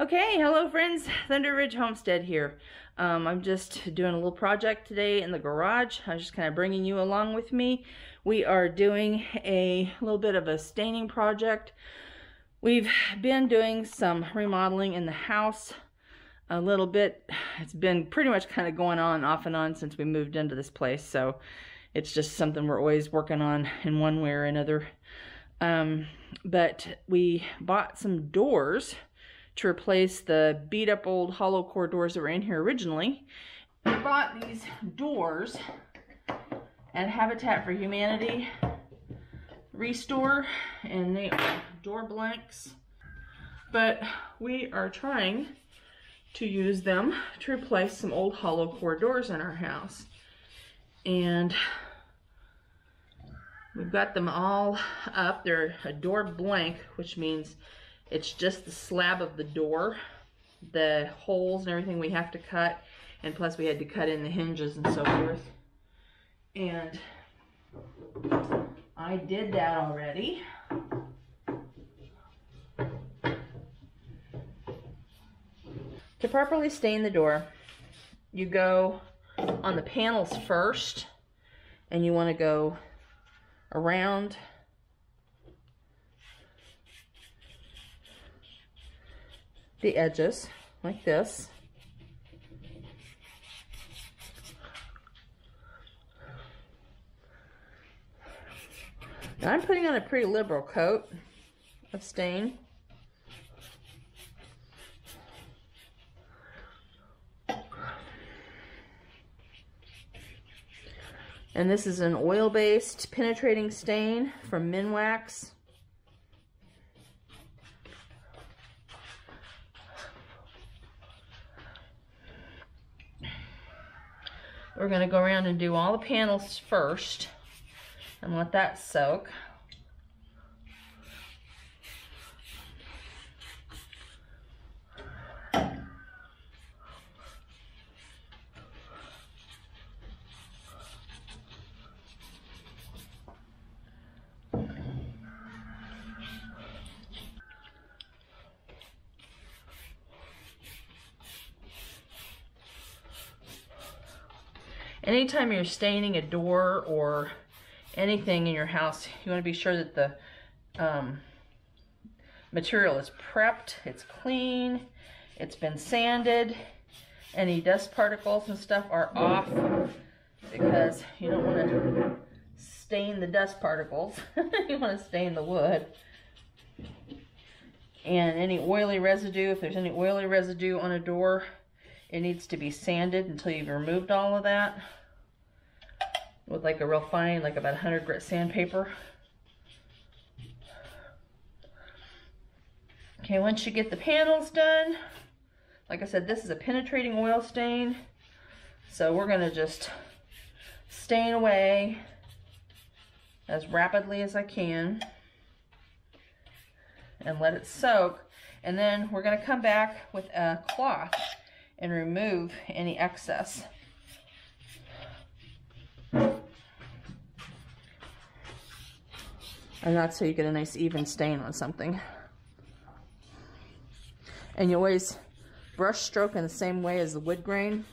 Okay, hello friends, Thunder Ridge Homestead here. I'm just doing a little project today in the garage. I'm just kind of bringing you along with me. We are doing a little bit of a staining project. We've been doing some remodeling in the house a little bit. It's been pretty much kind of going on off and on since we moved into this place, so it's just something we're always working on in one way or another. But we bought some doors to replace the beat up old hollow core doors that were in here originally. We bought these doors at Habitat for Humanity Restore, and they are door blanks, but we are trying to use them to replace some old hollow core doors in our house. And we've got them all up. They're a door blank, which means it's just the slab of the door, the holes and everything we have to cut, and plus we had to cut in the hinges and so forth. And I did that already. To properly stain the door, you go on the panels first, and you want to go around the edges like this. Now I'm putting on a pretty liberal coat of stain. And this is an oil-based penetrating stain from Minwax. We're going to go around and do all the panels first and let that soak. Anytime you're staining a door or anything in your house, you want to be sure that the material is prepped, it's clean, it's been sanded, any dust particles and stuff are off, because you don't want to stain the dust particles. You want to stain the wood. And any oily residue, if there's any oily residue on a door, it needs to be sanded until you've removed all of that with like a real fine, like about 100 grit sandpaper. Okay, once you get the panels done, like I said, this is a penetrating oil stain, so we're gonna just stain away as rapidly as I can and let it soak. And then we're gonna come back with a cloth and remove any excess. And that's so you get a nice even stain on something. And you always brush stroke in the same way as the wood grain.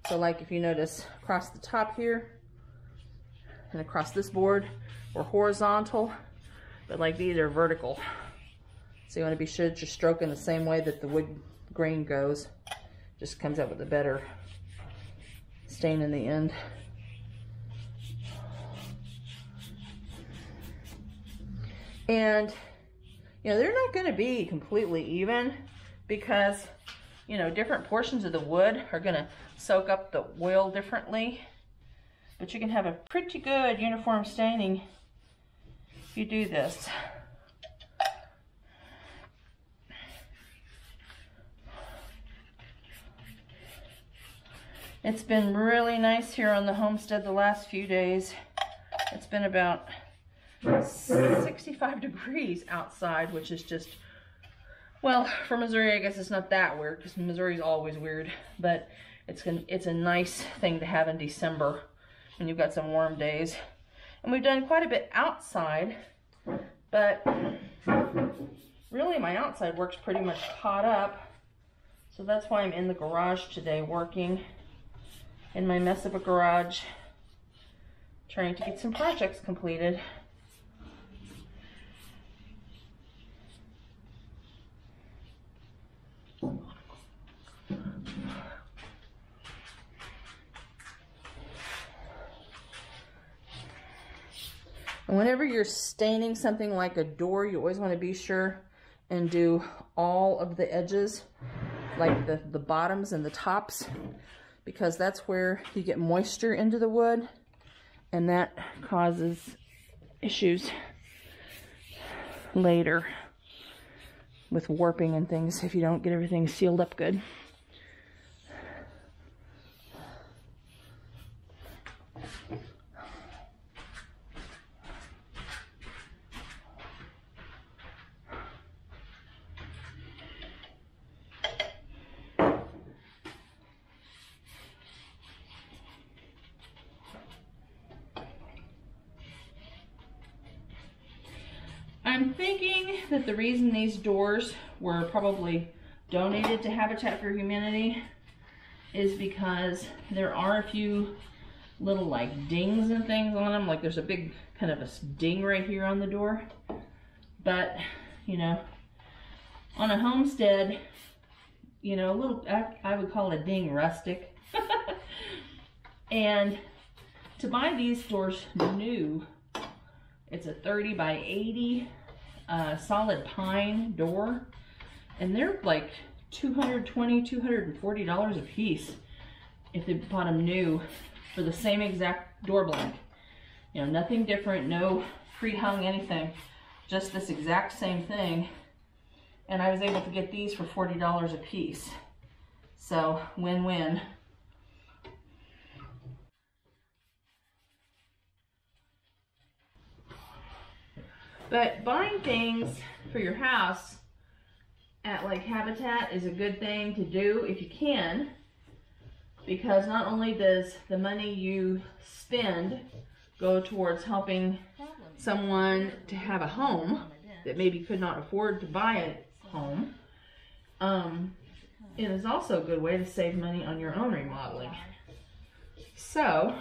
So like if you notice across the top here and across this board, we're horizontal, but like these are vertical. So you want to be sure that you're stroking the same way that the wood grain goes. Just comes out with a better stain in the end. And you know, they're not going to be completely even because, you know, different portions of the wood are going to soak up the oil differently. But you can have a pretty good uniform staining if you do this. It's been really nice here on the homestead the last few days. It's been about 65 degrees outside, which is just, well, for Missouri, I guess it's not that weird because Missouri's always weird, but it's a nice thing to have in December when you've got some warm days. And we've done quite a bit outside, but really my outside work's pretty much caught up. So that's why I'm in the garage today working in my mess of a garage, trying to get some projects completed. And whenever you're staining something like a door, you always want to be sure and do all of the edges, like the bottoms and the tops, because that's where you get moisture into the wood, and that causes issues later with warping and things if you don't get everything sealed up good. I'm thinking that the reason these doors were probably donated to Habitat for Humanity is because there are a few little like dings and things on them. Like there's a big kind of a ding right here on the door. But, you know, on a homestead, you know, a little, I would call a ding rustic. And to buy these doors new, it's a 30 by 80 solid pine door, and they're like $220, $240 a piece if they bought them new for the same exact door blank. You know, nothing different, no pre-hung anything, just this exact same thing. And I was able to get these for $40 a piece. So win-win. But buying things for your house at like Habitat is a good thing to do if you can, because not only does the money you spend go towards helping someone to have a home that maybe could not afford to buy a home, it is also a good way to save money on your own remodeling. So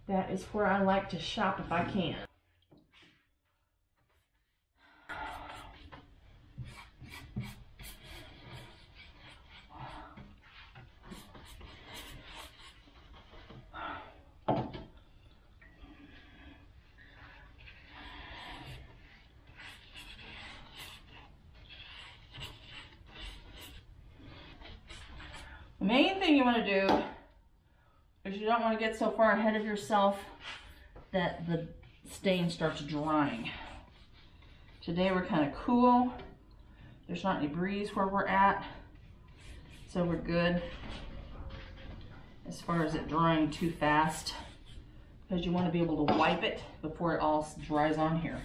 that is where I like to shop if I can. The main thing you want to do is you don't want to get so far ahead of yourself that the stain starts drying. Today we're kind of cool. There's not any breeze where we're at, so we're good as far as it drying too fast, because you want to be able to wipe it before it all dries on here.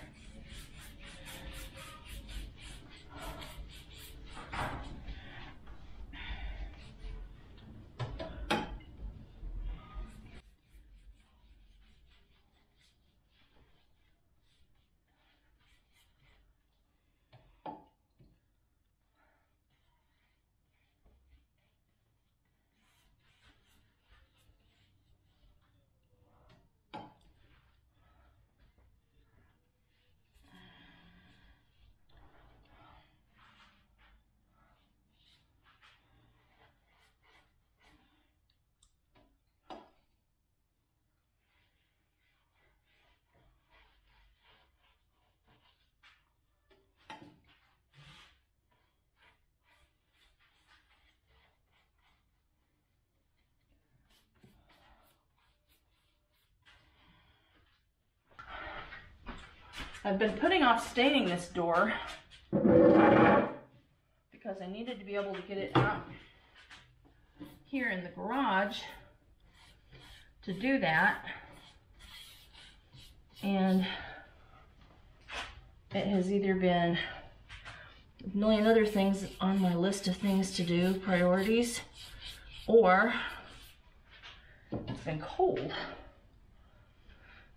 I've been putting off staining this door because I needed to be able to get it out here in the garage to do that. And it has either been a million other things on my list of things to do, priorities, or it's been cold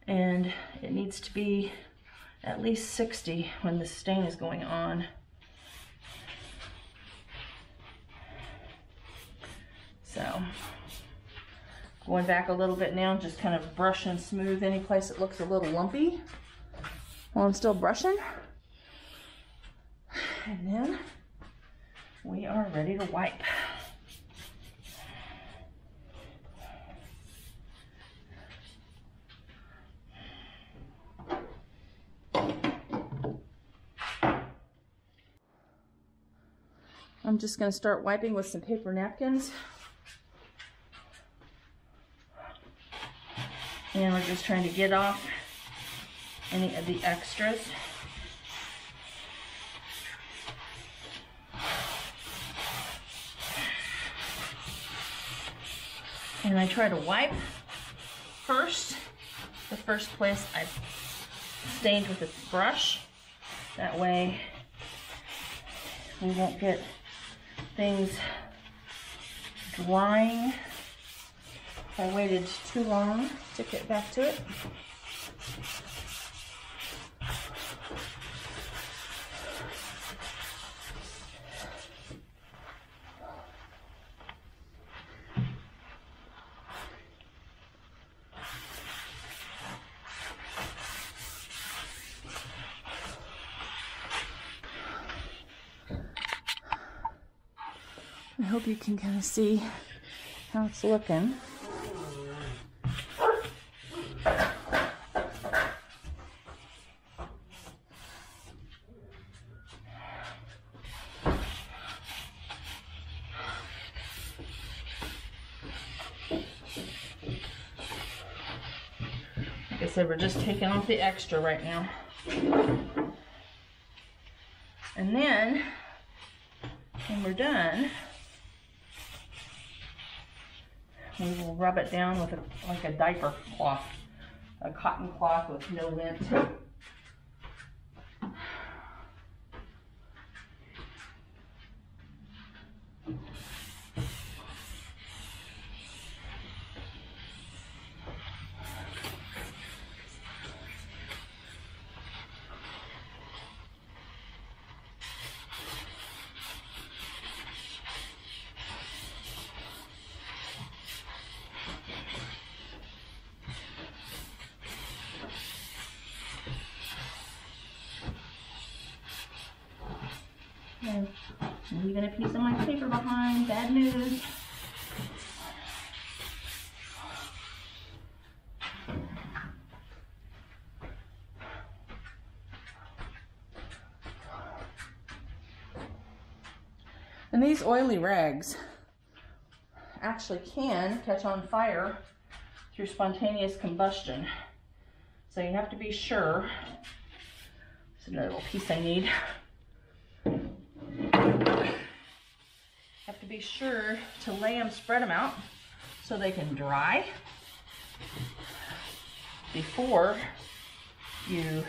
and it needs to be at least 60 when the stain is going on. So going back a little bit now, just kind of brush and smooth any place that looks a little lumpy while I'm still brushing. And then we are ready to wipe. I'm just going to start wiping with some paper napkins. And we're just trying to get off any of the extras. And I try to wipe first, the first place I stained with a brush. That way we won't get things drying. If I waited too long to get back to it. I hope you can kind of see how it's looking. Like I said, we're just taking off the extra right now. And then, when we're done, we will rub it down with like a diaper cloth, a cotton cloth with no lint. And I'm leaving a piece of my paper behind. Bad news. And these oily rags actually can catch on fire through spontaneous combustion. So you have to be sure. This is another little piece I need. Have to be sure to lay them, spread them out so they can dry before you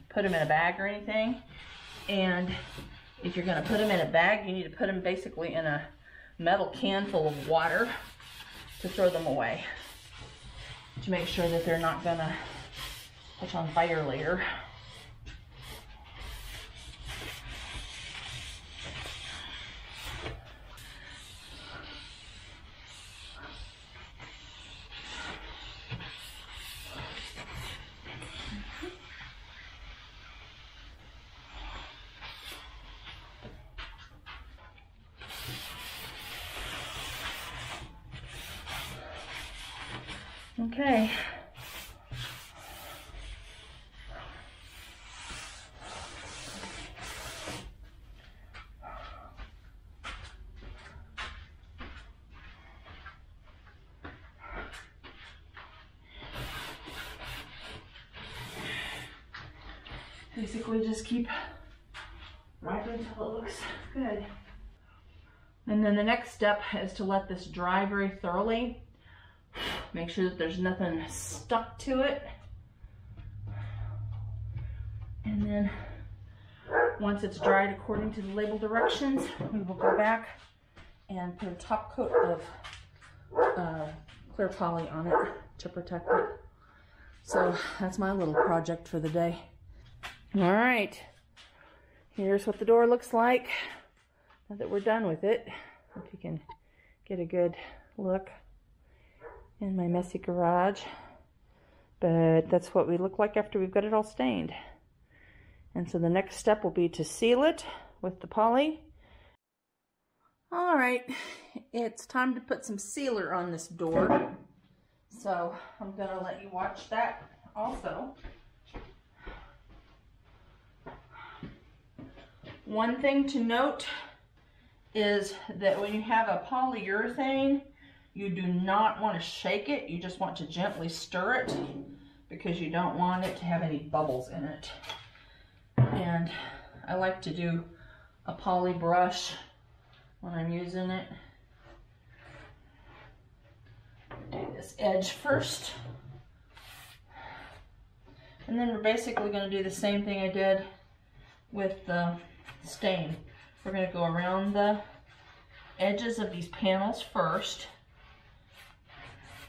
put them in a bag or anything. And if you're going to put them in a bag, you need to put them basically in a metal can full of water to throw them away, to make sure that they're not going to catch on fire later. Okay. Basically just keep wiping until it looks good. And then the next step is to let this dry very thoroughly. Make sure that there's nothing stuck to it. And then once it's dried according to the label directions, we will go back and put a top coat of clear poly on it to protect it. So that's my little project for the day. All right, here's what the door looks like now that we're done with it. If you can get a good look in my messy garage. But that's what we look like after we've got it all stained. And so the next step will be to seal it with the poly. All right, it's time to put some sealer on this door. So I'm gonna let you watch that also. One thing to note is that when you have a polyurethane, you do not want to shake it. You just want to gently stir it because you don't want it to have any bubbles in it. And I like to do a poly brush when I'm using it. Do this edge first. And then we're basically going to do the same thing I did with the stain. We're going to go around the edges of these panels first,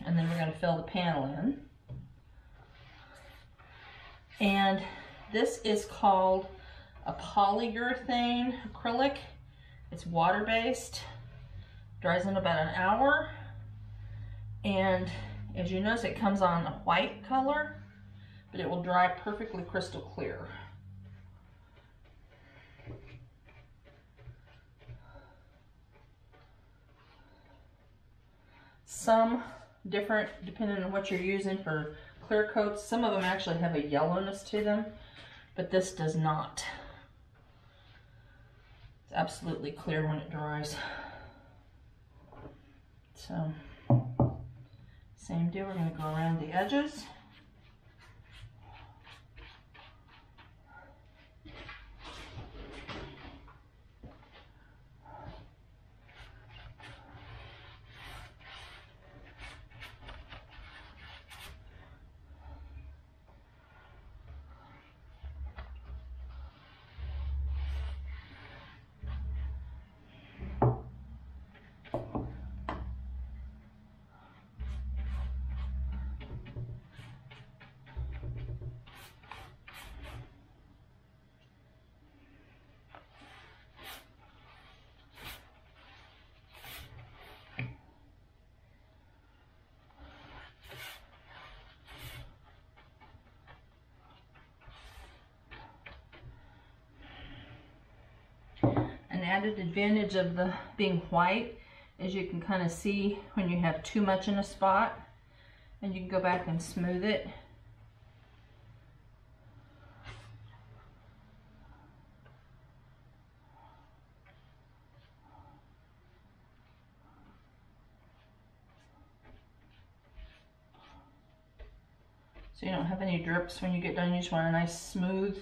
and then we're going to fill the panel in. And this is called a polyurethane acrylic. It's water-based, dries in about an hour, and as you notice, it comes on a white color, but it will dry perfectly crystal clear. Some different depending on what you're using for clear coats. Some of them actually have a yellowness to them, but this does not. It's absolutely clear when it dries. So, same deal, we're going to go around the edges. An added advantage of the being white is you can kind of see when you have too much in a spot, and you can go back and smooth it. So you don't have any drips when you get done. You just want a nice smooth,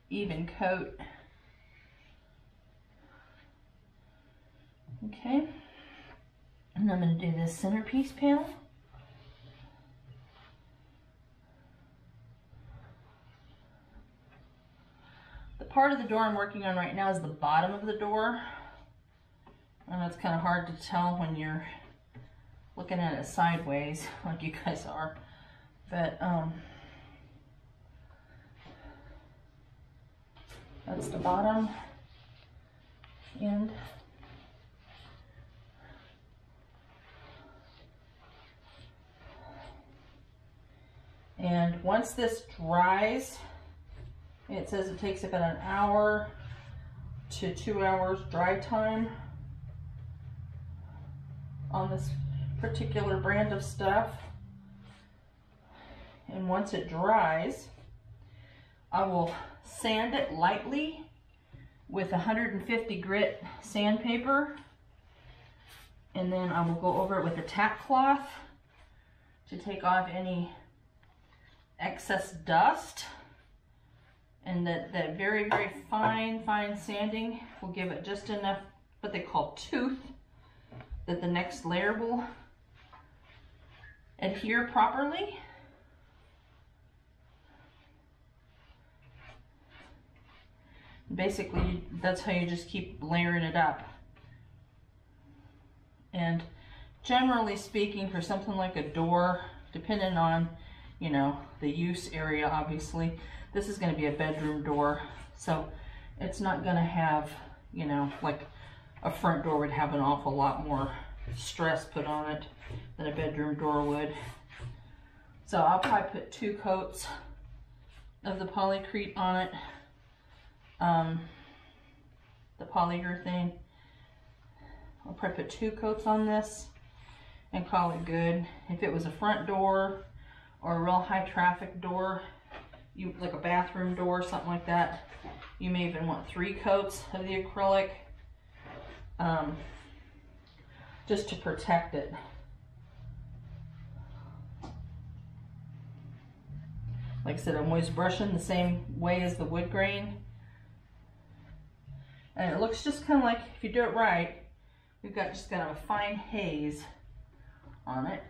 even coat. Okay, and I'm going to do this centerpiece panel. The part of the door I'm working on right now is the bottom of the door. I know it's kind of hard to tell when you're looking at it sideways like you guys are, but that's the bottom end. And once this dries, it says it takes about an hour to 2 hours dry time on this particular brand of stuff. And once it dries, I will sand it lightly with 150 grit sandpaper, and then I will go over it with a tack cloth to take off any excess dust, and that very, very fine sanding will give it just enough, what they call tooth, that the next layer will adhere properly. Basically, that's how you just keep layering it up. And generally speaking, for something like a door, depending on, you know, the use area, obviously, This is going to be a bedroom door, so it's not going to have, you know, like a front door would have an awful lot more stress put on it than a bedroom door would. So I'll probably put 2 coats of the polycrete on it, the polyurethane. I'll probably put 2 coats on this and call it good. If it was a front door or a real high traffic door, like a bathroom door, something like that, you may even want 3 coats of the acrylic, just to protect it. Like I said, I'm always brushing the same way as the wood grain. And it looks just kind of like, if you do it right, we've got just kind of a fine haze on it.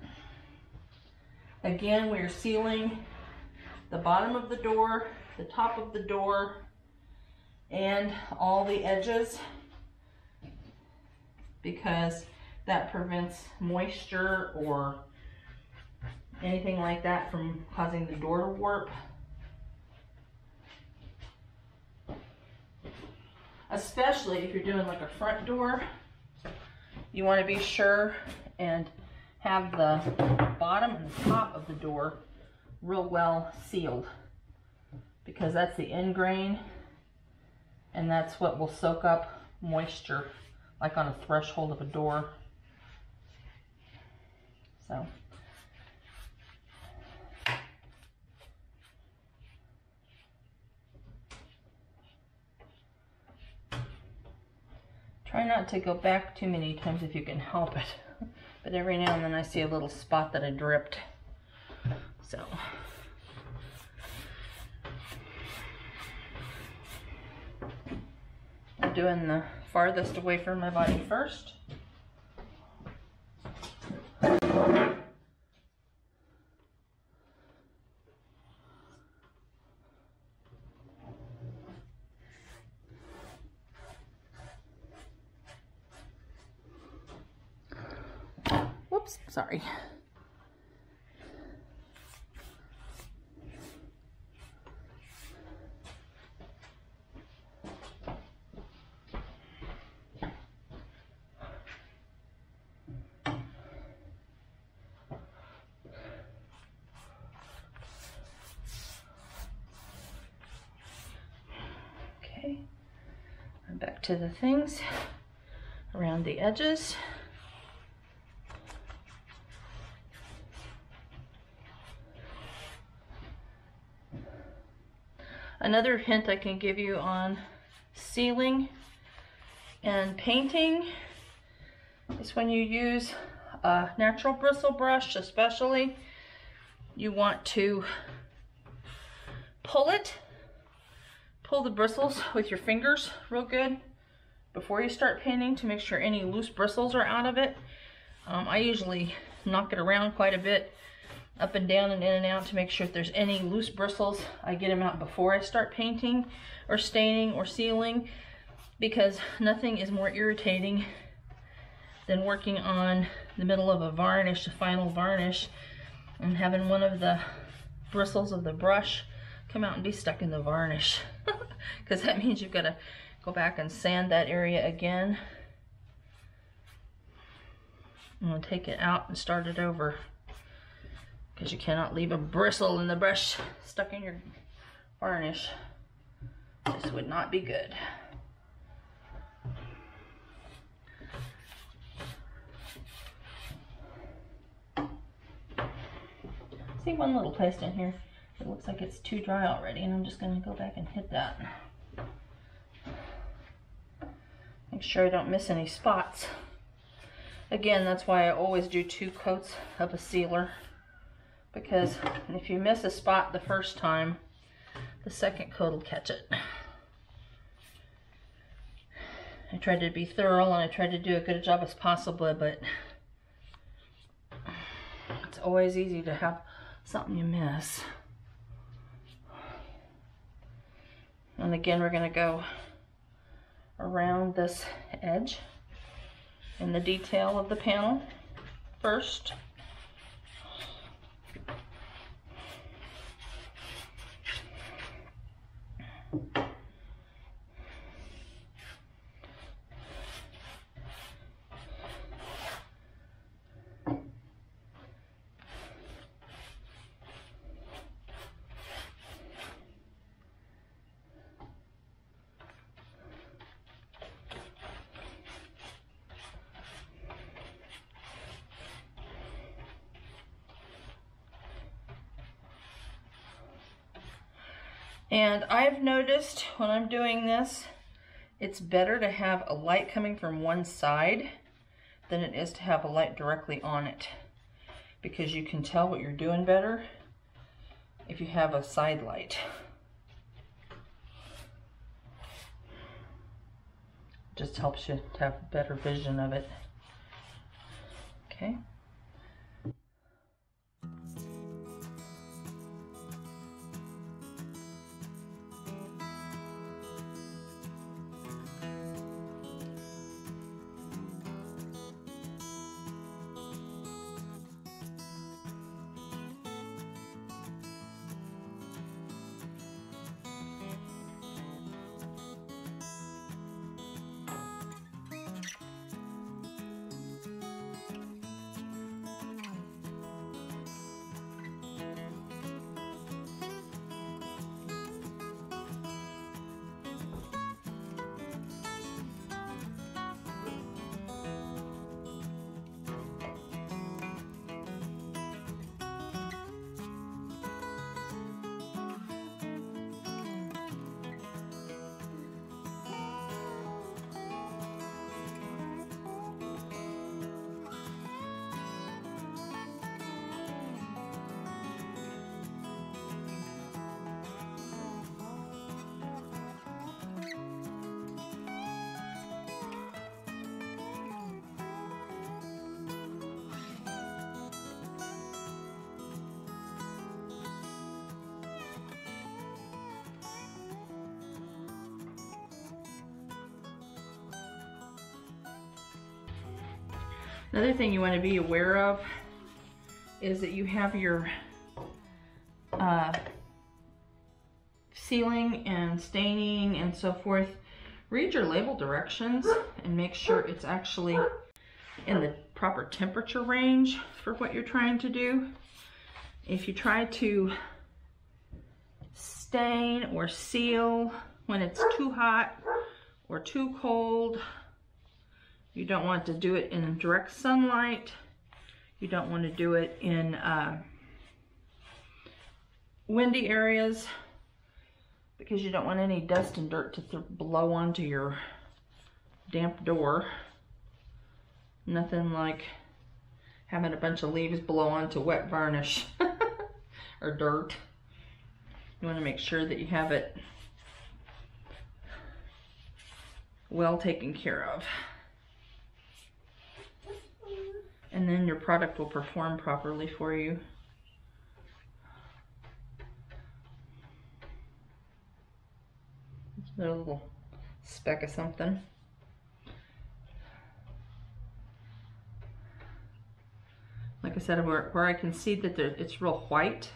Again, we are sealing the bottom of the door, the top of the door, and all the edges, because that prevents moisture or anything like that from causing the door to warp. Especially if you're doing like a front door, you want to be sure and have the bottom and the top of the door real well sealed, because that's the end grain and that's what will soak up moisture, like on a threshold of a door. So try not to go back too many times if you can help it. But every now and then I see a little spot that I dripped. So I'm doing the farthest away from my body first. Whoops, sorry. Okay, and back to the things around the edges. Another hint I can give you on sealing and painting is when you use a natural bristle brush, especially, you want to pull the bristles with your fingers real good before you start painting to make sure any loose bristles are out of it. I usually knock it around quite a bit, up and down and in and out, to make sure if there's any loose bristles, I get them out before I start painting or staining or sealing, because nothing is more irritating than working on the middle of a varnish, a final varnish, and having one of the bristles of the brush come out and be stuck in the varnish. Because that means you've got to go back and sand that area again. I'm going to take it out and start it over, because you cannot leave a bristle in the brush stuck in your varnish. This would not be good. See one little place down here, it looks like it's too dry already, and I'm just going to go back and hit that. Make sure I don't miss any spots. Again, that's why I always do 2 coats of a sealer, because if you miss a spot the first time, the second coat will catch it. I tried to be thorough and I tried to do a good job as possible, but it's always easy to have something you miss. And again, we're going to go around this edge in the detail of the panel first. And I've noticed when I'm doing this, it's better to have a light coming from one side than it is to have a light directly on it, because you can tell what you're doing better if you have a side light. Just helps you to have better vision of it. Okay. Another thing you want to be aware of is that you have your sealing and staining and so forth. Read your label directions and make sure it's actually in the proper temperature range for what you're trying to do. If you try to stain or seal when it's too hot or too cold, you don't want to do it in direct sunlight. You don't want to do it in windy areas, because you don't want any dust and dirt to blow onto your damp door. Nothing like having a bunch of leaves blow onto wet varnish or dirt. You want to make sure that you have it well taken care of. And then your product will perform properly for you. There's a little speck of something. Like I said, where I can see that it's real white,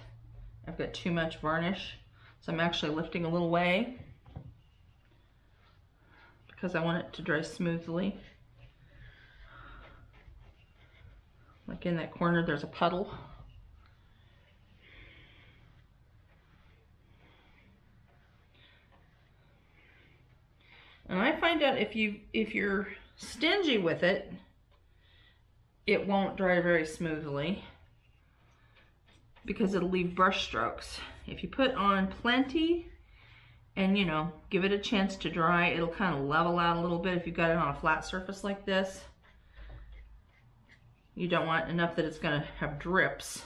I've got too much varnish. So I'm actually lifting a little way because I want it to dry smoothly. Like in that corner, there's a puddle. And I find out if you're stingy with it, it won't dry very smoothly because it'll leave brush strokes. If you put on plenty and, you know, give it a chance to dry, it'll kind of level out a little bit if you've got it on a flat surface like this. You don't want enough that it's going to have drips,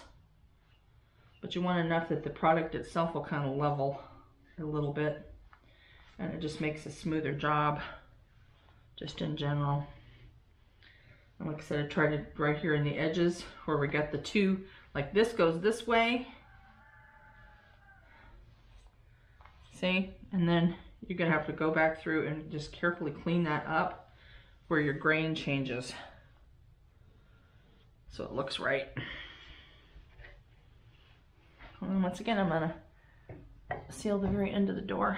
but you want enough that the product itself will kind of level a little bit, and it just makes a smoother job just in general. And like I said, I tried it right here in the edges where we got the two, like this goes this way. See? And then you're going to have to go back through and just carefully clean that up where your grain changes, so it looks right. And once again, I'm gonna seal the very end of the door.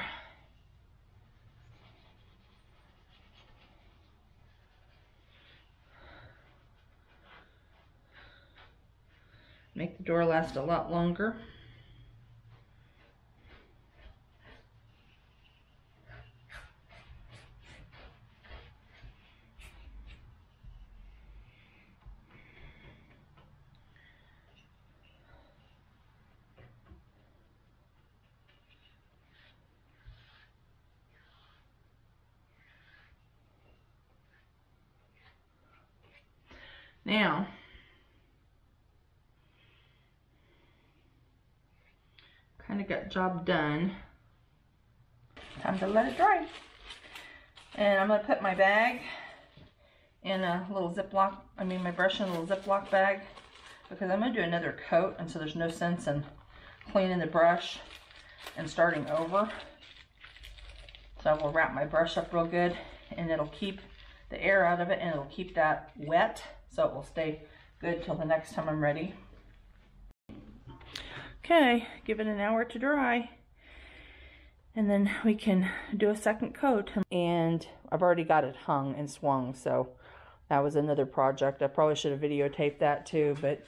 Make the door last a lot longer. Now, kind of got job done. Time to let it dry. And I'm gonna put my bag in a little Ziploc, my brush in a little Ziploc bag, because I'm gonna do another coat, and so there's no sense in cleaning the brush and starting over. So I will wrap my brush up real good, and it'll keep the air out of it, and it'll keep that wet, so it will stay good till the next time I'm ready. Okay, give it an hour to dry, and then we can do a second coat. And I've already got it hung and swung, so that was another project. I probably should have videotaped that too, but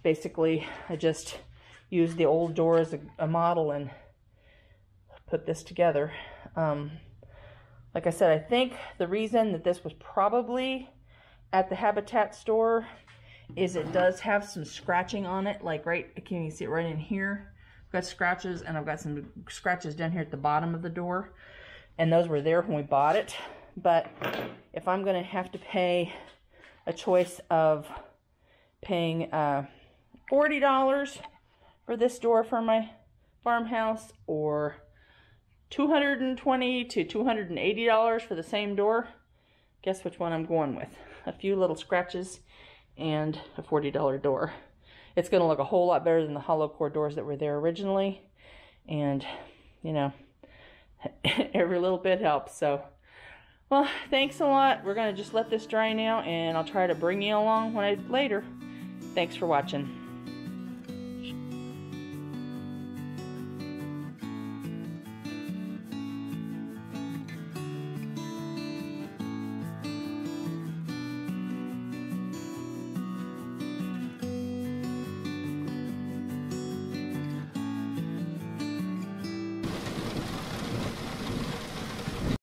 basically I just used the old door as a model and put this together. Like I said, I think the reason that this was probably at the Habitat store is it does have some scratching on it, like right, can you see it right in here? I've got scratches, and I've got some scratches down here at the bottom of the door, and those were there when we bought it. But if I'm gonna have to pay a choice of paying $40 for this door for my farmhouse, or $220 to $280 for the same door, guess which one I'm going with? A few little scratches and a $40 door. It's going to look a whole lot better than the hollow core doors that were there originally, and you know, every little bit helps. So, well, thanks a lot. We're going to just let this dry now, and I'll try to bring you along later. Thanks for watching.